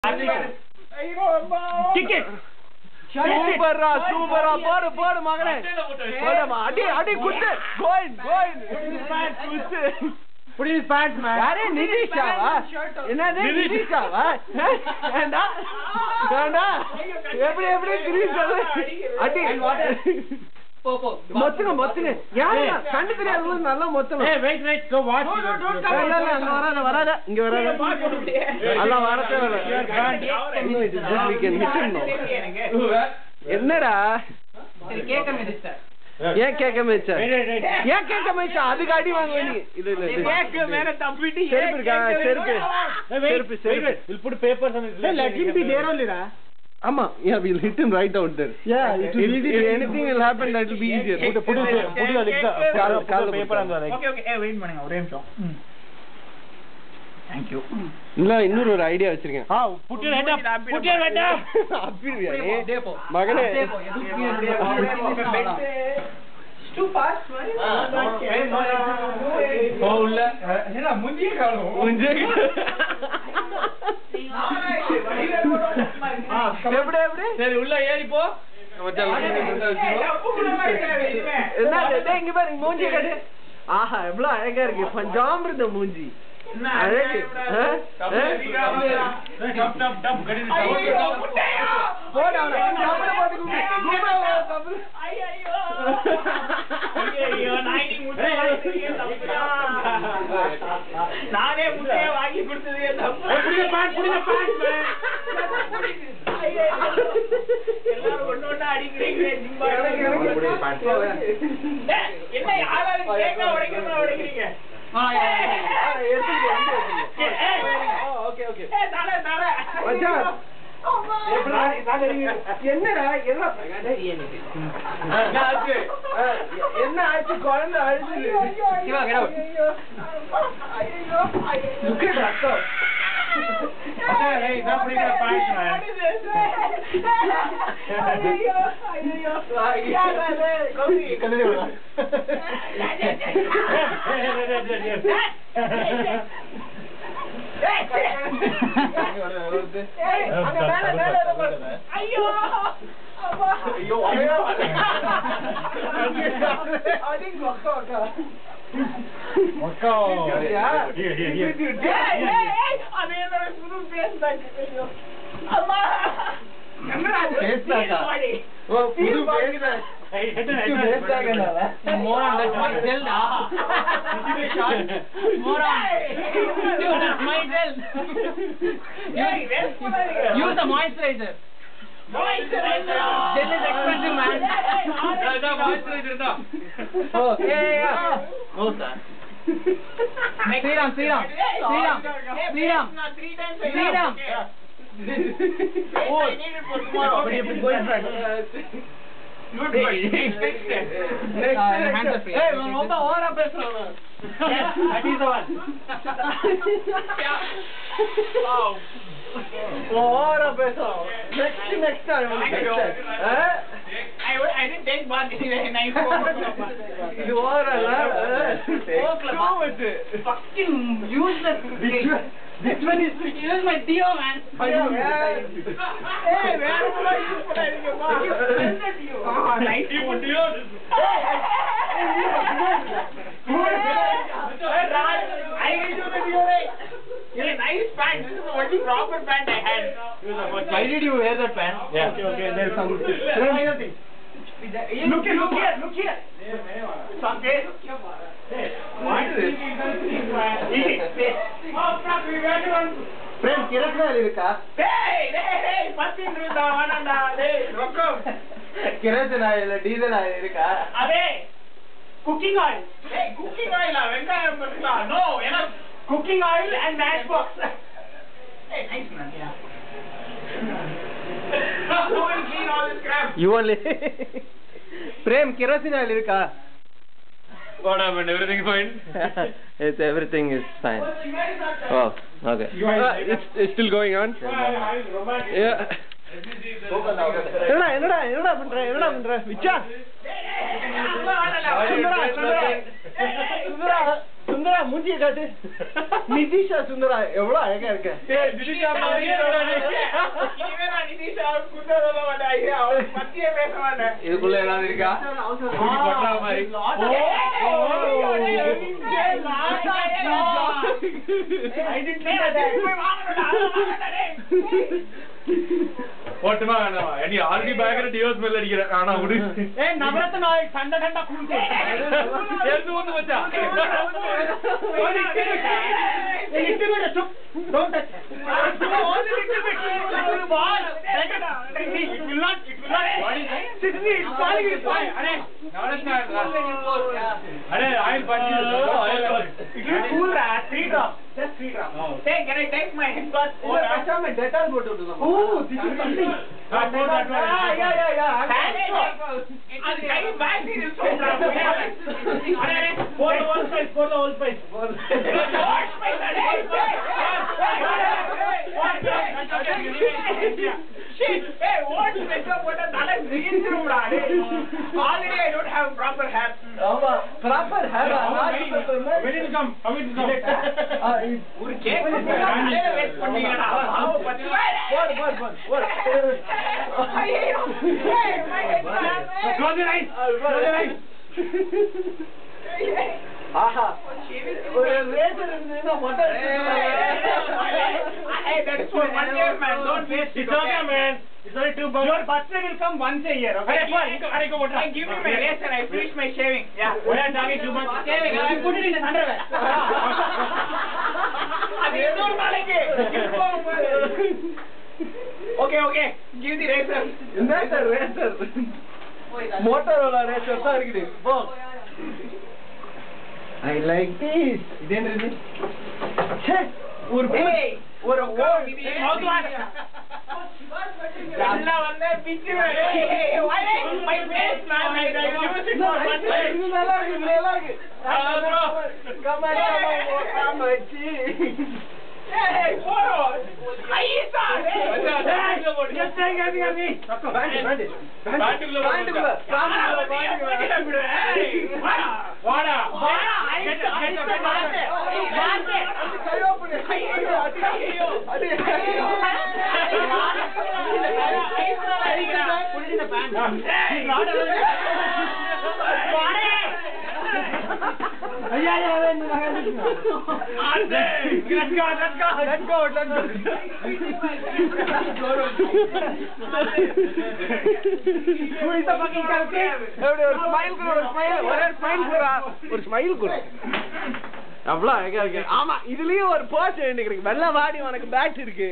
Kick it. Super. Board, magane. Adi, good. Go in. Put in his pants, man. Yare Nidisha, va? Enade Nidisha, va? Anda. Every grease. Adi. Mottinu. Yeah. Kandu theriyadhu nalla mottinu. Hey, wait. Go watch. No, don't come. Varada. Inga varada. Alla varate vara. This weekend hit him now. Ennada? Seri cake medista. ஏன் கேக்க மேச்சா ஏன் கேக்க மேச்சா அதுக்கு அடி வாங்குவீங்க இல்ல கேக்க மேல தப்பிட்டு செருப்பு will put papers on his leg. Let him be there only ra. Amma, yeah, we'll hit him right out there. Yeah, it will easy. If anything will happen, that will be easier. Put the paper on the leg. Okay, hey, wait பண்ணுங்க ஒரே நிமிஷம். Thank you. இல்ல இன்னொரு ஒரு idea வச்சிருக்கேன். Put your head up. அப்படியே டேப்போ மகனே too fast man. உள்ள என்ன முஞ்சியே காணோம். எப்படி சரி உள்ள ஏறி போ. என்ன இங்க பாரு மூஞ்சி கட்டு. ஆஹா எவ்வளவு அழகா இருக்கு. பஞ்சாமிர்த மூஞ்சி. அழகு. டப் கடி போடா ஐயோ நாயினி முட்டை நானே முட்டையை வாங்கி கொடுத்ததே தப்பு. புடிங்க பாட் எல்லாரும் ஒண்ணொண்ணா அடிக்கிறீங்க ஜிம்பா. என்ன யாராவது கேக்க உடைக்கிறீங்க. Okay. தல மச்சான் என்னடா என்ன ஆச்சு குழந்தை அழுது Use the moisturizer. Gel is expensive, man. Moisturizer da. Oh, yeah. No, sir. Serum. Oh, I need it for tomorrow. But you go in front. Good boy. Next. Hey, ரொம்ப ஓவரா பேசுறானே. Yes, that is the one. Wow. ஓவரா பேசுறான். Next time. I didn't take bath anyway. Nice. You ஓவரா இல்ல. Fucking useless. This one is my Dio, man. Hey, where am I? You put it in your mouth. Nice. You put Dio. I will do the Dio. Yeah, nice pant. This is the only proper pant I had. Why did you wear that pant? Yeah. Okay. There's some. Look here. Something. Friend, kirasnal irukka? Hey, patti irundha vananda. Hey, rokkom. Kirasnal illa diesel oil irukka? Ade cooking oil. Hey, cooking oil ah venkayam irukka. No, ena cooking oil and matchbox. Hey, nice man. Yeah. Who will clean all this crap? You only. Prem, kerosene oil irukka? What happened? Everything fine? Everything is fine. Oh, okay. It's still going on? Yeah. என்னடா பண்ற விச்சா சுந்தரா சுந்தரா மூஞ்சிய காட்டு. நிதிஷா சுந்தரா எவ்வளவு அழகா இருக்க. இதுக்குள்ள ஏதாவது இருக்கா? ஓட்டுமா வேண்டாமா? நீ ஆல்ரெடி பயங்கர டிவோர்ஸ் ஸ்மெல் அடிக்கிற. ஆனா விடு. ஏய் நவரத்ன ஆயில் ठंडा ठंडा खून से எடுத்து வந்து வச்சா. little bit चुप. Don't touch. Only little bit. Ball. It will not. What is it? Sydney is falling. अरे नवरत्न अरे आयल पाजी. It will cool that 3 drops. Just 3 drops. Hey, can I take my head bath? Oh, अच्छा मैं Dettol बोतल दूंगा. Oh, this is something. Yeah. And guy back is so proud. अरे for the whole space. Shit. Hey, what makeup? What a talent green room, already I don't have proper hair. Proper hair. When it come? How it come? ஒரு cake wait பண்ணீங்கடா. What? ஐயோ. Hey, my head. Close your eyes. ஆஹா. ஒரு racer இருந்ததுன்னா மொட்டை. Hey, that is for 1 year, man. Don't waste it. It's okay, man. It's only 2 bucks. Your birthday will come once a year. Okay. Give me my razor. I finished my shaving. Yeah. What are you talking 2 months? Shaving. I put it in the underwear. அது இன்னொரு நாளைக்கு. Okay. Give the razor. இந்த racer. Motorola racer தான் இருக்குது. போ. I like this. இது என்னது? ச்சே. ஒரு நல்லா வந்தே பிச்சு my face man I use it for one time. நல்லா இருக்கு. Come on. Hey, photo. Aisa. Just take me. Band. வாடா. Let's go. Who is the fucking culprit? ஒரு ஸ்மைல் கொடு. அவ்வளவு அழகா இருக்கு. ஆமா இதுலயும் ஒரு போஸ்ட் எனக்கு வெள்ள வாடி உனக்கு பேட்ச் இருக்கு.